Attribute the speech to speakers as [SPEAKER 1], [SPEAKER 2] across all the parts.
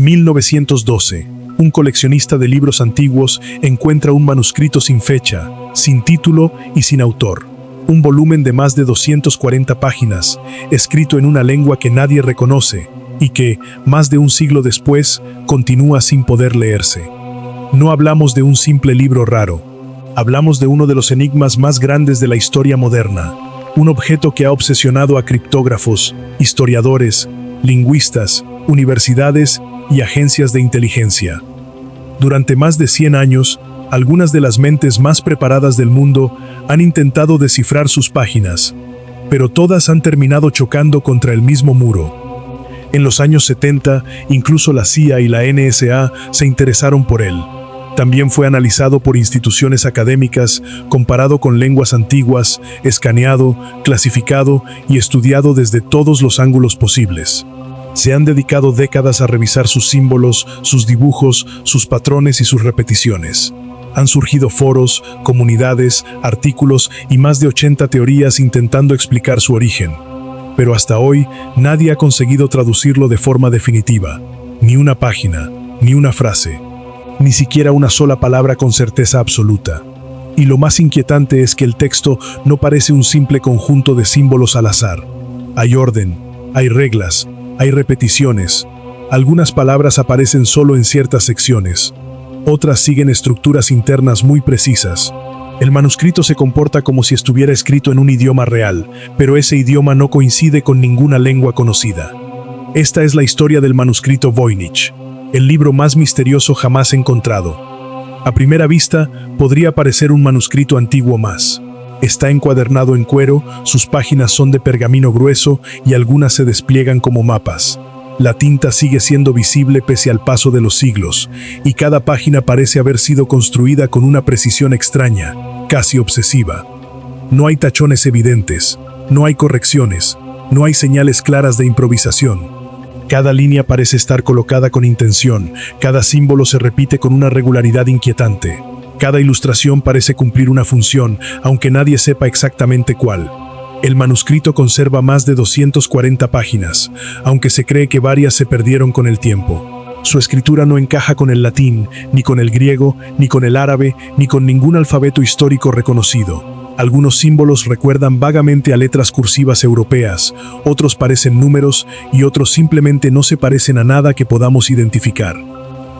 [SPEAKER 1] 1912. Un coleccionista de libros antiguos encuentra un manuscrito sin fecha, sin título y sin autor. Un volumen de más de 240 páginas, escrito en una lengua que nadie reconoce y que, más de un siglo después, continúa sin poder leerse. No hablamos de un simple libro raro. Hablamos de uno de los enigmas más grandes de la historia moderna. Un objeto que ha obsesionado a criptógrafos, historiadores, lingüistas, universidades y agencias de inteligencia. Durante más de 100 años, algunas de las mentes más preparadas del mundo han intentado descifrar sus páginas, pero todas han terminado chocando contra el mismo muro. En los años 70, incluso la CIA y la NSA se interesaron por él. También fue analizado por instituciones académicas, comparado con lenguas antiguas, escaneado, clasificado y estudiado desde todos los ángulos posibles. Se han dedicado décadas a revisar sus símbolos, sus dibujos, sus patrones y sus repeticiones. Han surgido foros, comunidades, artículos y más de 80 teorías intentando explicar su origen. Pero hasta hoy, nadie ha conseguido traducirlo de forma definitiva. Ni una página, ni una frase, ni siquiera una sola palabra con certeza absoluta. Y lo más inquietante es que el texto no parece un simple conjunto de símbolos al azar. Hay orden, hay reglas, hay repeticiones. Algunas palabras aparecen solo en ciertas secciones. Otras siguen estructuras internas muy precisas. El manuscrito se comporta como si estuviera escrito en un idioma real, pero ese idioma no coincide con ninguna lengua conocida. Esta es la historia del manuscrito Voynich, el libro más misterioso jamás encontrado. A primera vista, podría parecer un manuscrito antiguo más. Está encuadernado en cuero, sus páginas son de pergamino grueso y algunas se despliegan como mapas. La tinta sigue siendo visible pese al paso de los siglos, y cada página parece haber sido construida con una precisión extraña, casi obsesiva. No hay tachones evidentes, no hay correcciones, no hay señales claras de improvisación. Cada línea parece estar colocada con intención, cada símbolo se repite con una regularidad inquietante. Cada ilustración parece cumplir una función, aunque nadie sepa exactamente cuál. El manuscrito conserva más de 240 páginas, aunque se cree que varias se perdieron con el tiempo. Su escritura no encaja con el latín, ni con el griego, ni con el árabe, ni con ningún alfabeto histórico reconocido. Algunos símbolos recuerdan vagamente a letras cursivas europeas, otros parecen números y otros simplemente no se parecen a nada que podamos identificar.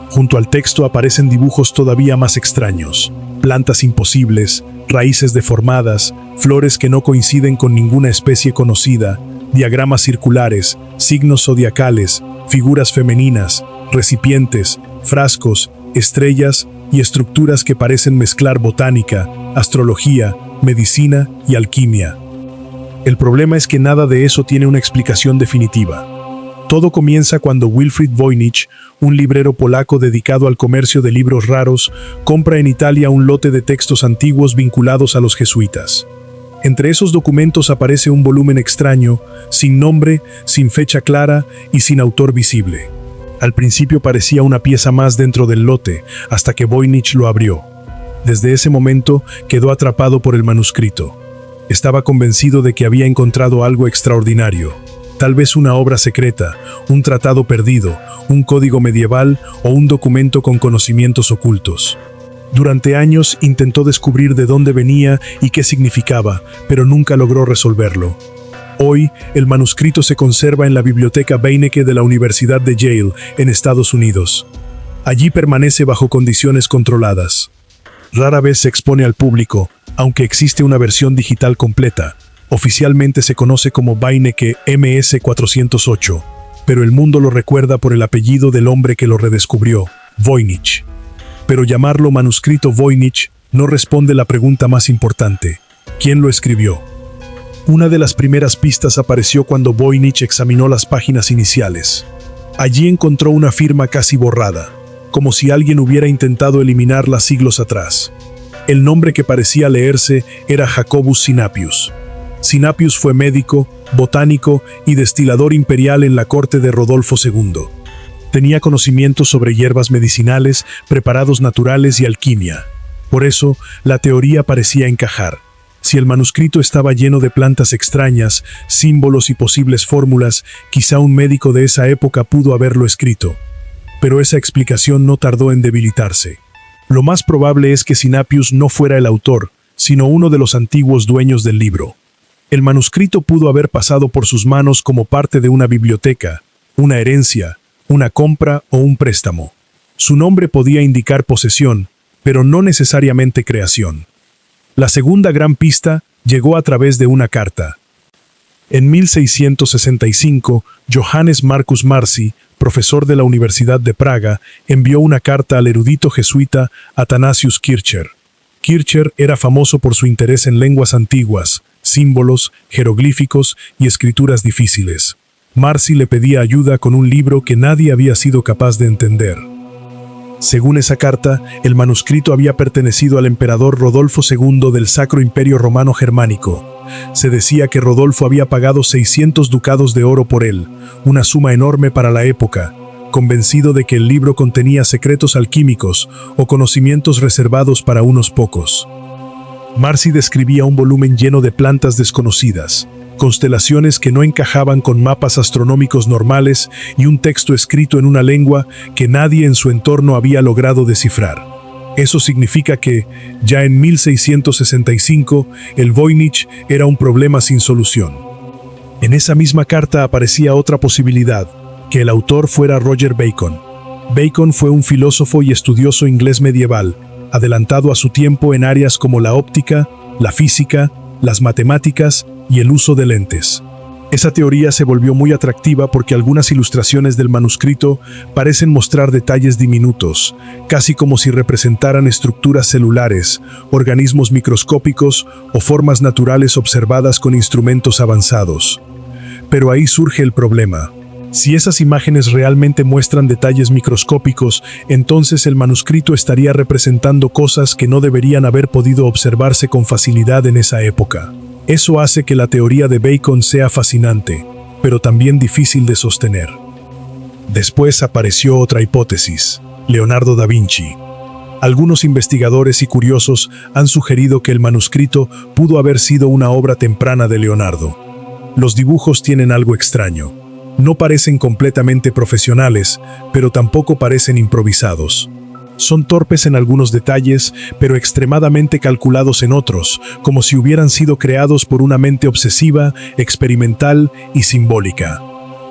[SPEAKER 1] Junto al texto aparecen dibujos todavía más extraños, plantas imposibles, raíces deformadas, flores que no coinciden con ninguna especie conocida, diagramas circulares, signos zodiacales, figuras femeninas, recipientes, frascos, estrellas y estructuras que parecen mezclar botánica, astrología, medicina y alquimia. El problema es que nada de eso tiene una explicación definitiva. Todo comienza cuando Wilfrid Voynich, un librero polaco dedicado al comercio de libros raros, compra en Italia un lote de textos antiguos vinculados a los jesuitas. Entre esos documentos aparece un volumen extraño, sin nombre, sin fecha clara y sin autor visible. Al principio parecía una pieza más dentro del lote, hasta que Voynich lo abrió. Desde ese momento quedó atrapado por el manuscrito. Estaba convencido de que había encontrado algo extraordinario. Tal vez una obra secreta, un tratado perdido, un código medieval o un documento con conocimientos ocultos. Durante años intentó descubrir de dónde venía y qué significaba, pero nunca logró resolverlo. Hoy, el manuscrito se conserva en la Biblioteca Beinecke de la Universidad de Yale, en Estados Unidos. Allí permanece bajo condiciones controladas. Rara vez se expone al público, aunque existe una versión digital completa. Oficialmente se conoce como Beinecke MS-408, pero el mundo lo recuerda por el apellido del hombre que lo redescubrió, Voynich. Pero llamarlo manuscrito Voynich no responde la pregunta más importante: ¿quién lo escribió? Una de las primeras pistas apareció cuando Voynich examinó las páginas iniciales. Allí encontró una firma casi borrada, como si alguien hubiera intentado eliminarla siglos atrás. El nombre que parecía leerse era Jacobus Sinapius. Sinapius fue médico, botánico y destilador imperial en la corte de Rodolfo II. Tenía conocimientos sobre hierbas medicinales, preparados naturales y alquimia. Por eso, la teoría parecía encajar. Si el manuscrito estaba lleno de plantas extrañas, símbolos y posibles fórmulas, quizá un médico de esa época pudo haberlo escrito. pero esa explicación no tardó en debilitarse. Lo más probable es que Sinapius no fuera el autor, sino uno de los antiguos dueños del libro. El manuscrito pudo haber pasado por sus manos como parte de una biblioteca, una herencia, una compra o un préstamo. Su nombre podía indicar posesión, pero no necesariamente creación. La segunda gran pista llegó a través de una carta. En 1665, Johannes Marcus Marci, profesor de la Universidad de Praga, envió una carta al erudito jesuita Athanasius Kircher. Kircher era famoso por su interés en lenguas antiguas, símbolos, jeroglíficos y escrituras difíciles. Marci le pedía ayuda con un libro que nadie había sido capaz de entender. Según esa carta, el manuscrito había pertenecido al emperador Rodolfo II del Sacro Imperio Romano Germánico. Se decía que Rodolfo había pagado 600 ducados de oro por él, una suma enorme para la época, convencido de que el libro contenía secretos alquímicos o conocimientos reservados para unos pocos. Marci describía un volumen lleno de plantas desconocidas, constelaciones que no encajaban con mapas astronómicos normales y un texto escrito en una lengua que nadie en su entorno había logrado descifrar. Eso significa que, ya en 1665, el Voynich era un problema sin solución. En esa misma carta aparecía otra posibilidad, que el autor fuera Roger Bacon. Bacon fue un filósofo y estudioso inglés medieval, adelantado a su tiempo en áreas como la óptica, la física, las matemáticas y el uso de lentes. Esa teoría se volvió muy atractiva porque algunas ilustraciones del manuscrito parecen mostrar detalles diminutos, casi como si representaran estructuras celulares, organismos microscópicos o formas naturales observadas con instrumentos avanzados. Pero ahí surge el problema. Si esas imágenes realmente muestran detalles microscópicos, entonces el manuscrito estaría representando cosas que no deberían haber podido observarse con facilidad en esa época. Eso hace que la teoría de Bacon sea fascinante, pero también difícil de sostener. Después apareció otra hipótesis, Leonardo da Vinci. Algunos investigadores y curiosos han sugerido que el manuscrito pudo haber sido una obra temprana de Leonardo. Los dibujos tienen algo extraño. No parecen completamente profesionales, pero tampoco parecen improvisados. Son torpes en algunos detalles, pero extremadamente calculados en otros, como si hubieran sido creados por una mente obsesiva, experimental y simbólica.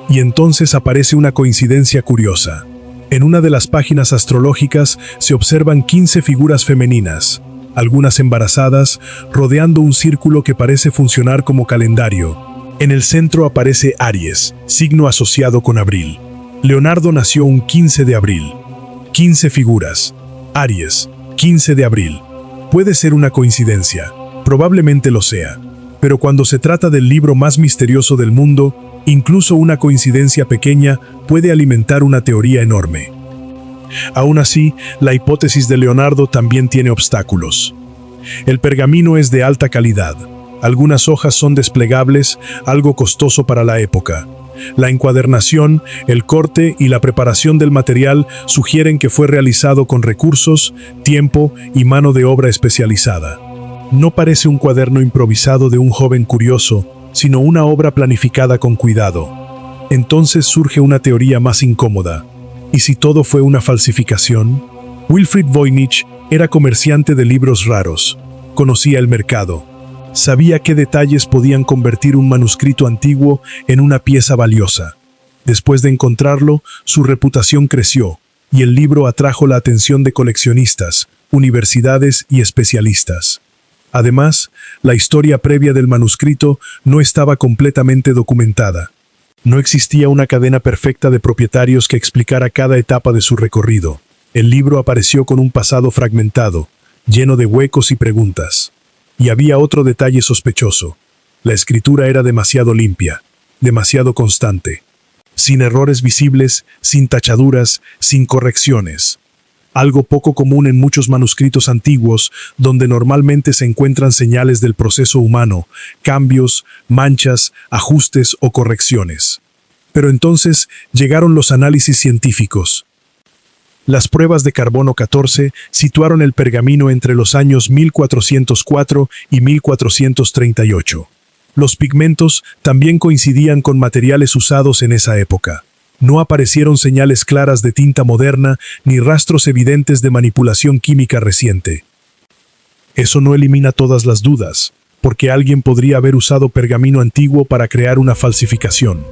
[SPEAKER 1] Y entonces aparece una coincidencia curiosa. En una de las páginas astrológicas se observan 15 figuras femeninas, algunas embarazadas, rodeando un círculo que parece funcionar como calendario. En el centro aparece Aries, signo asociado con abril. Leonardo nació un 15 de abril. 15 figuras. Aries, 15 de abril. Puede ser una coincidencia, probablemente lo sea, pero cuando se trata del libro más misterioso del mundo, incluso una coincidencia pequeña puede alimentar una teoría enorme. Aún así, la hipótesis de Leonardo también tiene obstáculos. El pergamino es de alta calidad. Algunas hojas son desplegables, algo costoso para la época. La encuadernación, el corte y la preparación del material sugieren que fue realizado con recursos, tiempo y mano de obra especializada. No parece un cuaderno improvisado de un joven curioso, sino una obra planificada con cuidado. Entonces surge una teoría más incómoda. ¿Y si todo fue una falsificación? Wilfrid Voynich era comerciante de libros raros. Conocía el mercado. Sabía qué detalles podían convertir un manuscrito antiguo en una pieza valiosa. Después de encontrarlo, su reputación creció, y el libro atrajo la atención de coleccionistas, universidades y especialistas. Además, la historia previa del manuscrito no estaba completamente documentada. No existía una cadena perfecta de propietarios que explicara cada etapa de su recorrido. El libro apareció con un pasado fragmentado, lleno de huecos y preguntas. Y había otro detalle sospechoso. La escritura era demasiado limpia, demasiado constante. Sin errores visibles, sin tachaduras, sin correcciones. Algo poco común en muchos manuscritos antiguos, donde normalmente se encuentran señales del proceso humano, cambios, manchas, ajustes o correcciones. Pero entonces llegaron los análisis científicos. Las pruebas de carbono 14 situaron el pergamino entre los años 1404 y 1438. Los pigmentos también coincidían con materiales usados en esa época. No aparecieron señales claras de tinta moderna ni rastros evidentes de manipulación química reciente. Eso no elimina todas las dudas, porque alguien podría haber usado pergamino antiguo para crear una falsificación.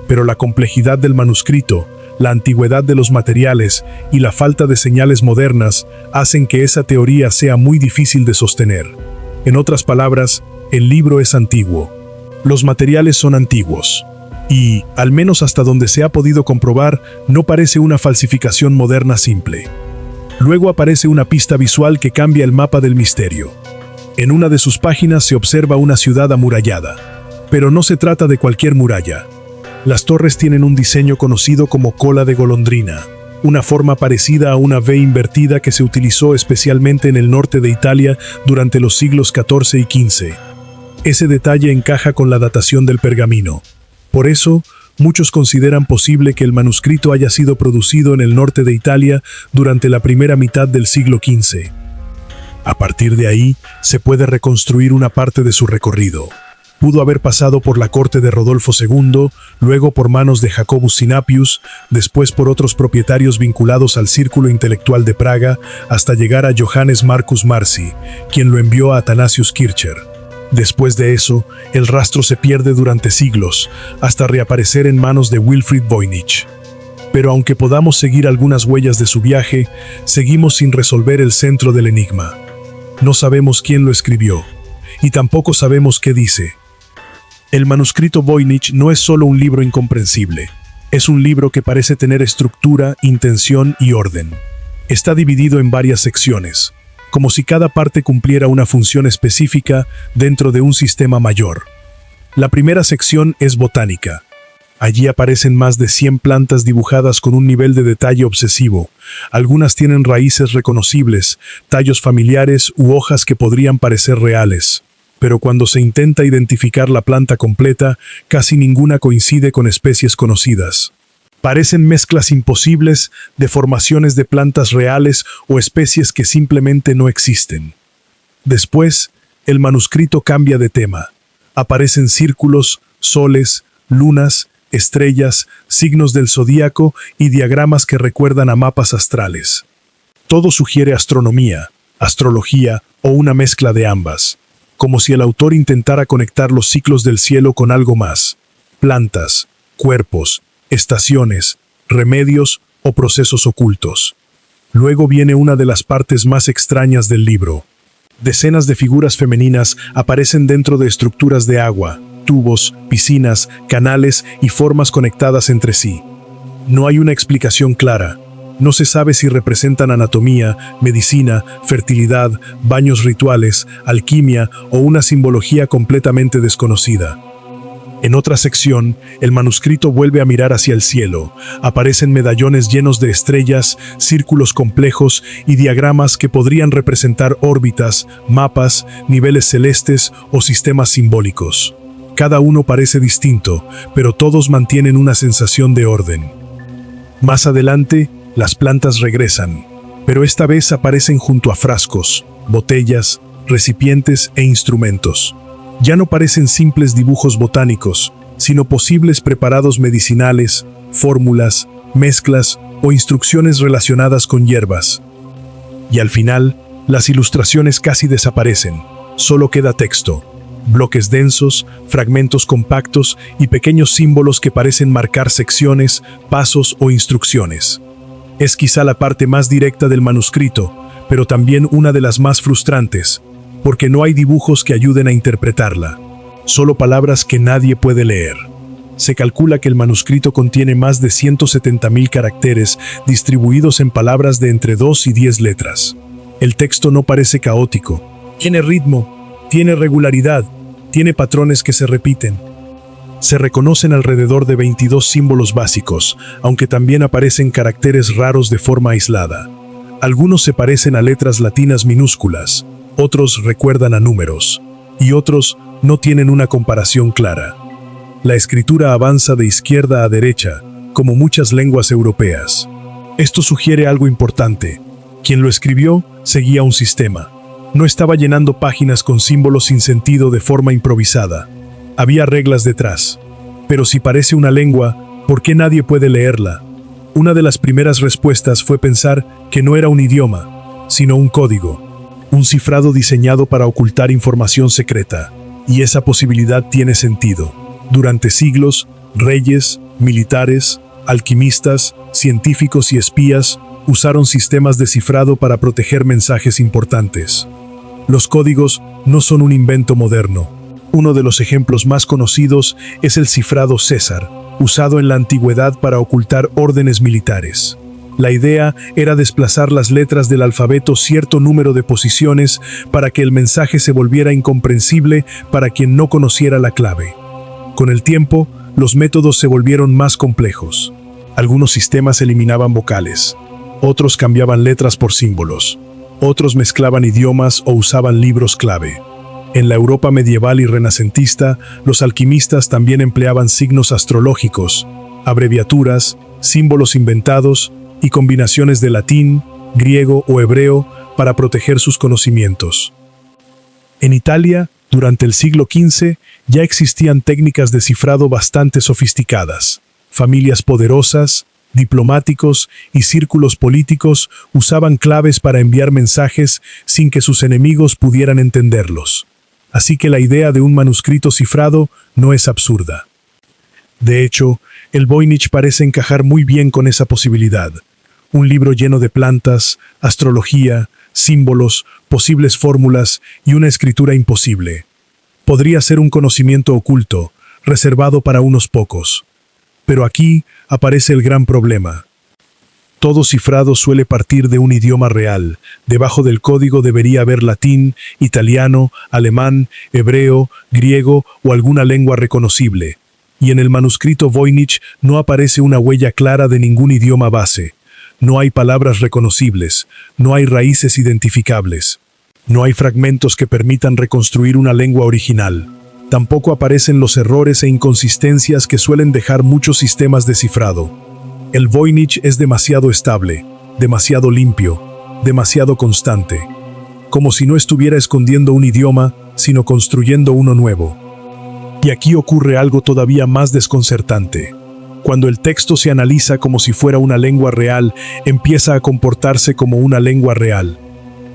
[SPEAKER 1] Pero la complejidad del manuscrito, la antigüedad de los materiales y la falta de señales modernas hacen que esa teoría sea muy difícil de sostener. En otras palabras, el libro es antiguo. Los materiales son antiguos. Y, al menos hasta donde se ha podido comprobar, no parece una falsificación moderna simple. Luego aparece una pista visual que cambia el mapa del misterio. En una de sus páginas se observa una ciudad amurallada. Pero no se trata de cualquier muralla. Las torres tienen un diseño conocido como cola de golondrina, una forma parecida a una V invertida que se utilizó especialmente en el norte de Italia durante los siglos XIV y XV. Ese detalle encaja con la datación del pergamino. Por eso, muchos consideran posible que el manuscrito haya sido producido en el norte de Italia durante la primera mitad del siglo XV. A partir de ahí, se puede reconstruir una parte de su recorrido. Pudo haber pasado por la corte de Rodolfo II, luego por manos de Jacobus Sinapius, después por otros propietarios vinculados al círculo intelectual de Praga, hasta llegar a Johannes Marcus Marci, quien lo envió a Athanasius Kircher. Después de eso, el rastro se pierde durante siglos, hasta reaparecer en manos de Wilfried Voynich. Pero aunque podamos seguir algunas huellas de su viaje, seguimos sin resolver el centro del enigma. No sabemos quién lo escribió, y tampoco sabemos qué dice. El manuscrito Voynich no es solo un libro incomprensible, es un libro que parece tener estructura, intención y orden. Está dividido en varias secciones, como si cada parte cumpliera una función específica dentro de un sistema mayor. La primera sección es botánica. Allí aparecen más de 100 plantas dibujadas con un nivel de detalle obsesivo. Algunas tienen raíces reconocibles, tallos familiares u hojas que podrían parecer reales. Pero cuando se intenta identificar la planta completa, casi ninguna coincide con especies conocidas. Parecen mezclas imposibles de formaciones de plantas reales o especies que simplemente no existen. Después, el manuscrito cambia de tema. Aparecen círculos, soles, lunas, estrellas, signos del zodíaco y diagramas que recuerdan a mapas astrales. Todo sugiere astronomía, astrología o una mezcla de ambas, como si el autor intentara conectar los ciclos del cielo con algo más: plantas, cuerpos, estaciones, remedios o procesos ocultos. Luego viene una de las partes más extrañas del libro. Decenas de figuras femeninas aparecen dentro de estructuras de agua, tubos, piscinas, canales y formas conectadas entre sí. No hay una explicación clara. No se sabe si representan anatomía, medicina, fertilidad, baños rituales, alquimia o una simbología completamente desconocida. En otra sección, el manuscrito vuelve a mirar hacia el cielo. Aparecen medallones llenos de estrellas, círculos complejos y diagramas que podrían representar órbitas, mapas, niveles celestes o sistemas simbólicos. Cada uno parece distinto, pero todos mantienen una sensación de orden. Más adelante, las plantas regresan, pero esta vez aparecen junto a frascos, botellas, recipientes e instrumentos. Ya no parecen simples dibujos botánicos, sino posibles preparados medicinales, fórmulas, mezclas o instrucciones relacionadas con hierbas. Y al final, las ilustraciones casi desaparecen, solo queda texto, bloques densos, fragmentos compactos y pequeños símbolos que parecen marcar secciones, pasos o instrucciones. Es quizá la parte más directa del manuscrito, pero también una de las más frustrantes, porque no hay dibujos que ayuden a interpretarla, solo palabras que nadie puede leer. Se calcula que el manuscrito contiene más de 170.000 caracteres distribuidos en palabras de entre 2 y 10 letras. El texto no parece caótico, tiene ritmo, tiene regularidad, tiene patrones que se repiten. Se reconocen alrededor de 22 símbolos básicos, aunque también aparecen caracteres raros de forma aislada. Algunos se parecen a letras latinas minúsculas, otros recuerdan a números, y otros no tienen una comparación clara. La escritura avanza de izquierda a derecha, como muchas lenguas europeas. Esto sugiere algo importante. Quien lo escribió seguía un sistema. No estaba llenando páginas con símbolos sin sentido de forma improvisada. Había reglas detrás. Pero si parece una lengua, ¿Por qué nadie puede leerla? Una de las primeras respuestas fue pensar que no era un idioma, sino un código, un cifrado diseñado para ocultar información secreta. Y esa posibilidad tiene sentido. Durante siglos, reyes, militares, alquimistas, científicos y espías usaron sistemas de cifrado para proteger mensajes importantes. Los códigos no son un invento moderno. Uno de los ejemplos más conocidos es el cifrado César, usado en la antigüedad para ocultar órdenes militares. La idea era desplazar las letras del alfabeto cierto número de posiciones para que el mensaje se volviera incomprensible para quien no conociera la clave. Con el tiempo, los métodos se volvieron más complejos. Algunos sistemas eliminaban vocales, otros cambiaban letras por símbolos, otros mezclaban idiomas o usaban libros clave. En la Europa medieval y renacentista, los alquimistas también empleaban signos astrológicos, abreviaturas, símbolos inventados y combinaciones de latín, griego o hebreo para proteger sus conocimientos. En Italia, durante el siglo XV, ya existían técnicas de cifrado bastante sofisticadas. Familias poderosas, diplomáticos y círculos políticos usaban claves para enviar mensajes sin que sus enemigos pudieran entenderlos. Así que la idea de un manuscrito cifrado no es absurda. De hecho, el Voynich parece encajar muy bien con esa posibilidad. Un libro lleno de plantas, astrología, símbolos, posibles fórmulas y una escritura imposible. Podría ser un conocimiento oculto, reservado para unos pocos. Pero aquí aparece el gran problema. Todo cifrado suele partir de un idioma real. Debajo del código debería haber latín, italiano, alemán, hebreo, griego o alguna lengua reconocible. Y en el manuscrito Voynich no aparece una huella clara de ningún idioma base. No hay palabras reconocibles, no hay raíces identificables. No hay fragmentos que permitan reconstruir una lengua original. Tampoco aparecen los errores e inconsistencias que suelen dejar muchos sistemas de cifrado. El Voynich es demasiado estable, demasiado limpio, demasiado constante. Como si no estuviera escondiendo un idioma, sino construyendo uno nuevo. Y aquí ocurre algo todavía más desconcertante. Cuando el texto se analiza como si fuera una lengua real, empieza a comportarse como una lengua real.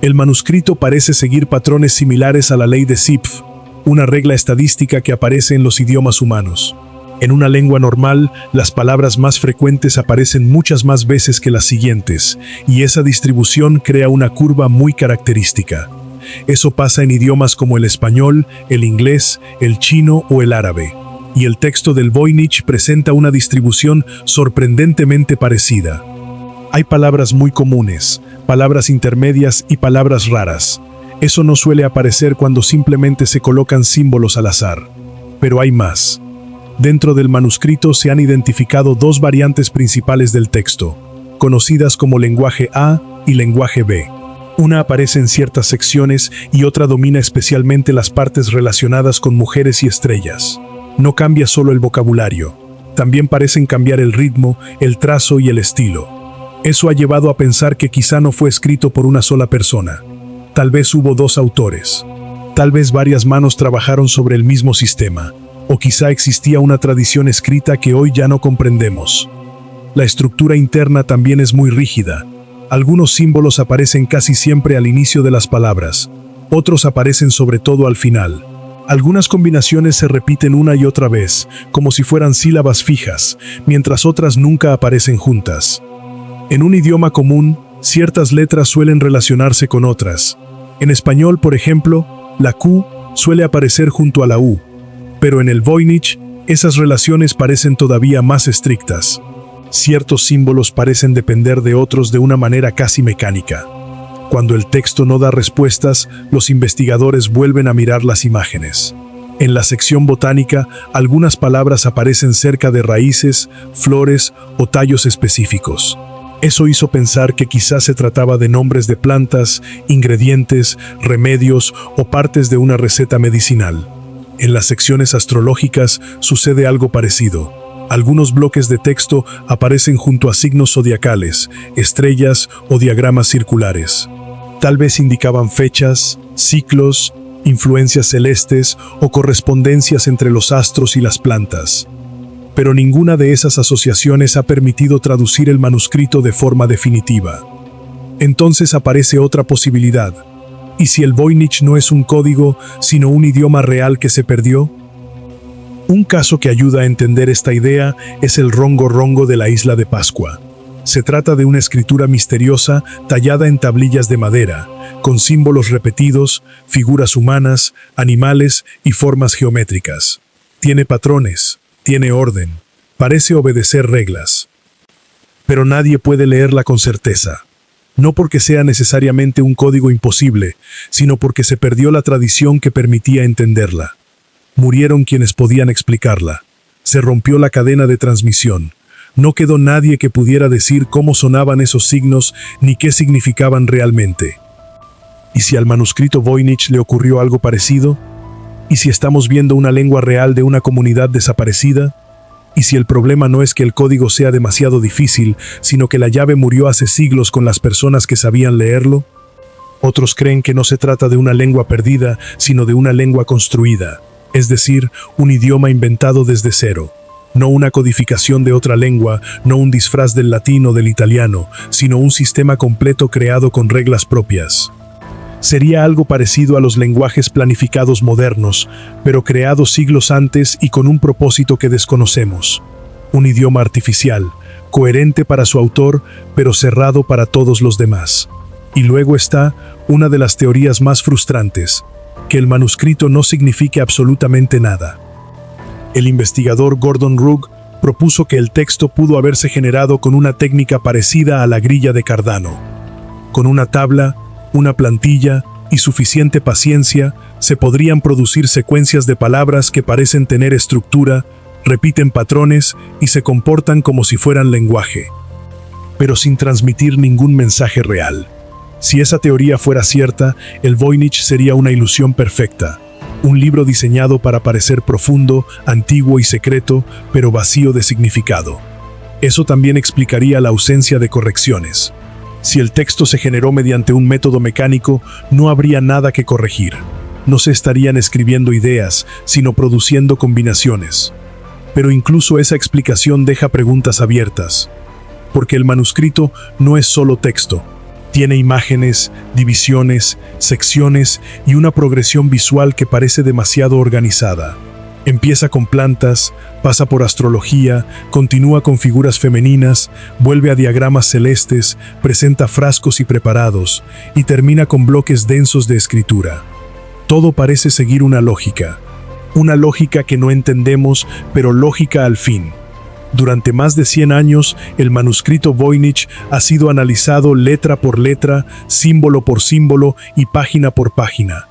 [SPEAKER 1] El manuscrito parece seguir patrones similares a la ley de Zipf, una regla estadística que aparece en los idiomas humanos. En una lengua normal, las palabras más frecuentes aparecen muchas más veces que las siguientes, y esa distribución crea una curva muy característica. Eso pasa en idiomas como el español, el inglés, el chino o el árabe. Y el texto del Voynich presenta una distribución sorprendentemente parecida. Hay palabras muy comunes, palabras intermedias y palabras raras. Eso no suele aparecer cuando simplemente se colocan símbolos al azar. Pero hay más. Dentro del manuscrito se han identificado dos variantes principales del texto, conocidas como lenguaje A y lenguaje B. Una aparece en ciertas secciones y otra domina especialmente las partes relacionadas con mujeres y estrellas. No cambia solo el vocabulario, también parecen cambiar el ritmo, el trazo y el estilo. Eso ha llevado a pensar que quizá no fue escrito por una sola persona. Tal vez hubo dos autores. Tal vez varias manos trabajaron sobre el mismo sistema. O quizá existía una tradición escrita que hoy ya no comprendemos. La estructura interna también es muy rígida. Algunos símbolos aparecen casi siempre al inicio de las palabras. Otros aparecen sobre todo al final. Algunas combinaciones se repiten una y otra vez, como si fueran sílabas fijas, mientras otras nunca aparecen juntas. En un idioma común, ciertas letras suelen relacionarse con otras. En español, por ejemplo, la Q suele aparecer junto a la U. Pero en el Voynich, esas relaciones parecen todavía más estrictas. Ciertos símbolos parecen depender de otros de una manera casi mecánica. Cuando el texto no da respuestas, los investigadores vuelven a mirar las imágenes. En la sección botánica, algunas palabras aparecen cerca de raíces, flores o tallos específicos. Eso hizo pensar que quizás se trataba de nombres de plantas, ingredientes, remedios o partes de una receta medicinal. En las secciones astrológicas sucede algo parecido. Algunos bloques de texto aparecen junto a signos zodiacales, estrellas o diagramas circulares. Tal vez indicaban fechas, ciclos, influencias celestes o correspondencias entre los astros y las plantas. pero ninguna de esas asociaciones ha permitido traducir el manuscrito de forma definitiva. Entonces aparece otra posibilidad. ¿Y si el Voynich no es un código, sino un idioma real que se perdió? Un caso que ayuda a entender esta idea es el Rongo Rongo de la isla de Pascua. Se trata de una escritura misteriosa tallada en tablillas de madera, con símbolos repetidos, figuras humanas, animales y formas geométricas. Tiene patrones, tiene orden, parece obedecer reglas. Pero nadie puede leerla con certeza. No porque sea necesariamente un código imposible, sino porque se perdió la tradición que permitía entenderla. Murieron quienes podían explicarla. Se rompió la cadena de transmisión. No quedó nadie que pudiera decir cómo sonaban esos signos ni qué significaban realmente. ¿Y si al manuscrito Voynich le ocurrió algo parecido? ¿Y si estamos viendo una lengua real de una comunidad desaparecida? ¿Y si el problema no es que el código sea demasiado difícil, sino que la llave murió hace siglos con las personas que sabían leerlo? Otros creen que no se trata de una lengua perdida, sino de una lengua construida, es decir, un idioma inventado desde cero. No una codificación de otra lengua, no un disfraz del latín o del italiano, sino un sistema completo creado con reglas propias. Sería algo parecido a los lenguajes planificados modernos, pero creados siglos antes y con un propósito que desconocemos. Un idioma artificial, coherente para su autor, pero cerrado para todos los demás. Y luego está una de las teorías más frustrantes, que el manuscrito no signifique absolutamente nada. El investigador Gordon Rugg propuso que el texto pudo haberse generado con una técnica parecida a la grilla de Cardano. Con una tabla, una plantilla y suficiente paciencia, se podrían producir secuencias de palabras que parecen tener estructura, repiten patrones y se comportan como si fueran lenguaje, pero sin transmitir ningún mensaje real. Si esa teoría fuera cierta, el Voynich sería una ilusión perfecta. Un libro diseñado para parecer profundo, antiguo y secreto, pero vacío de significado. Eso también explicaría la ausencia de correcciones. Si el texto se generó mediante un método mecánico, no habría nada que corregir. No se estarían escribiendo ideas, sino produciendo combinaciones. Pero incluso esa explicación deja preguntas abiertas. Porque el manuscrito no es solo texto. Tiene imágenes, divisiones, secciones y una progresión visual que parece demasiado organizada. Empieza con plantas, pasa por astrología, continúa con figuras femeninas, vuelve a diagramas celestes, presenta frascos y preparados, y termina con bloques densos de escritura. Todo parece seguir una lógica que no entendemos, pero lógica al fin. Durante más de 100 años, el manuscrito Voynich ha sido analizado letra por letra, símbolo por símbolo y página por página.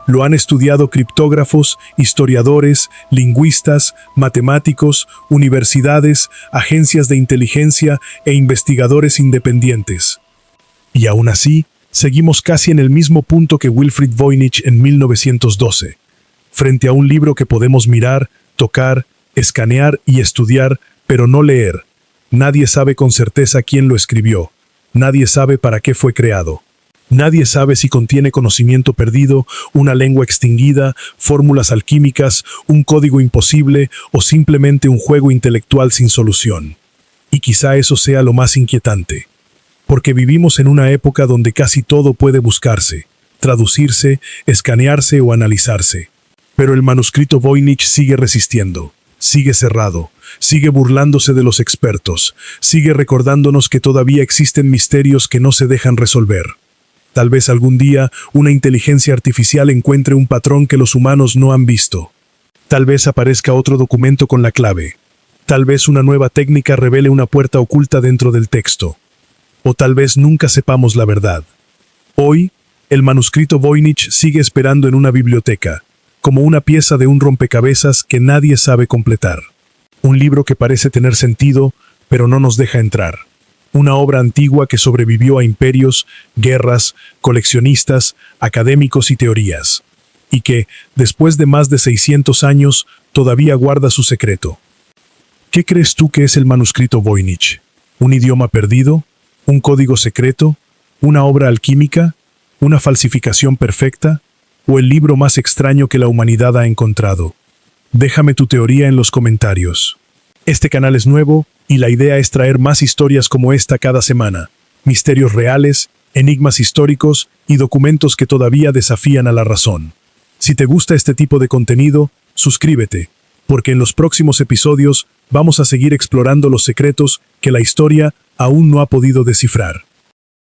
[SPEAKER 1] Lo han estudiado criptógrafos, historiadores, lingüistas, matemáticos, universidades, agencias de inteligencia e investigadores independientes. Y aún así, seguimos casi en el mismo punto que Wilfrid Voynich en 1912, frente a un libro que podemos mirar, tocar, escanear y estudiar, pero no leer. Nadie sabe con certeza quién lo escribió. Nadie sabe para qué fue creado. Nadie sabe si contiene conocimiento perdido, una lengua extinguida, fórmulas alquímicas, un código imposible o simplemente un juego intelectual sin solución. Y quizá eso sea lo más inquietante. Porque vivimos en una época donde casi todo puede buscarse, traducirse, escanearse o analizarse. Pero el manuscrito Voynich sigue resistiendo. Sigue cerrado, sigue burlándose de los expertos, sigue recordándonos que todavía existen misterios que no se dejan resolver. Tal vez algún día una inteligencia artificial encuentre un patrón que los humanos no han visto. Tal vez aparezca otro documento con la clave. Tal vez una nueva técnica revele una puerta oculta dentro del texto. O tal vez nunca sepamos la verdad. Hoy, el manuscrito Voynich sigue esperando en una biblioteca, como una pieza de un rompecabezas que nadie sabe completar. Un libro que parece tener sentido, pero no nos deja entrar. Una obra antigua que sobrevivió a imperios, guerras, coleccionistas, académicos y teorías. Y que, después de más de 600 años, todavía guarda su secreto. ¿Qué crees tú que es el manuscrito Voynich? ¿Un idioma perdido? ¿Un código secreto? ¿Una obra alquímica? ¿Una falsificación perfecta? ¿O el libro más extraño que la humanidad ha encontrado? Déjame tu teoría en los comentarios. Este canal es nuevo y la idea es traer más historias como esta cada semana. Misterios reales, enigmas históricos y documentos que todavía desafían a la razón. Si te gusta este tipo de contenido, suscríbete, porque en los próximos episodios vamos a seguir explorando los secretos que la historia aún no ha podido descifrar.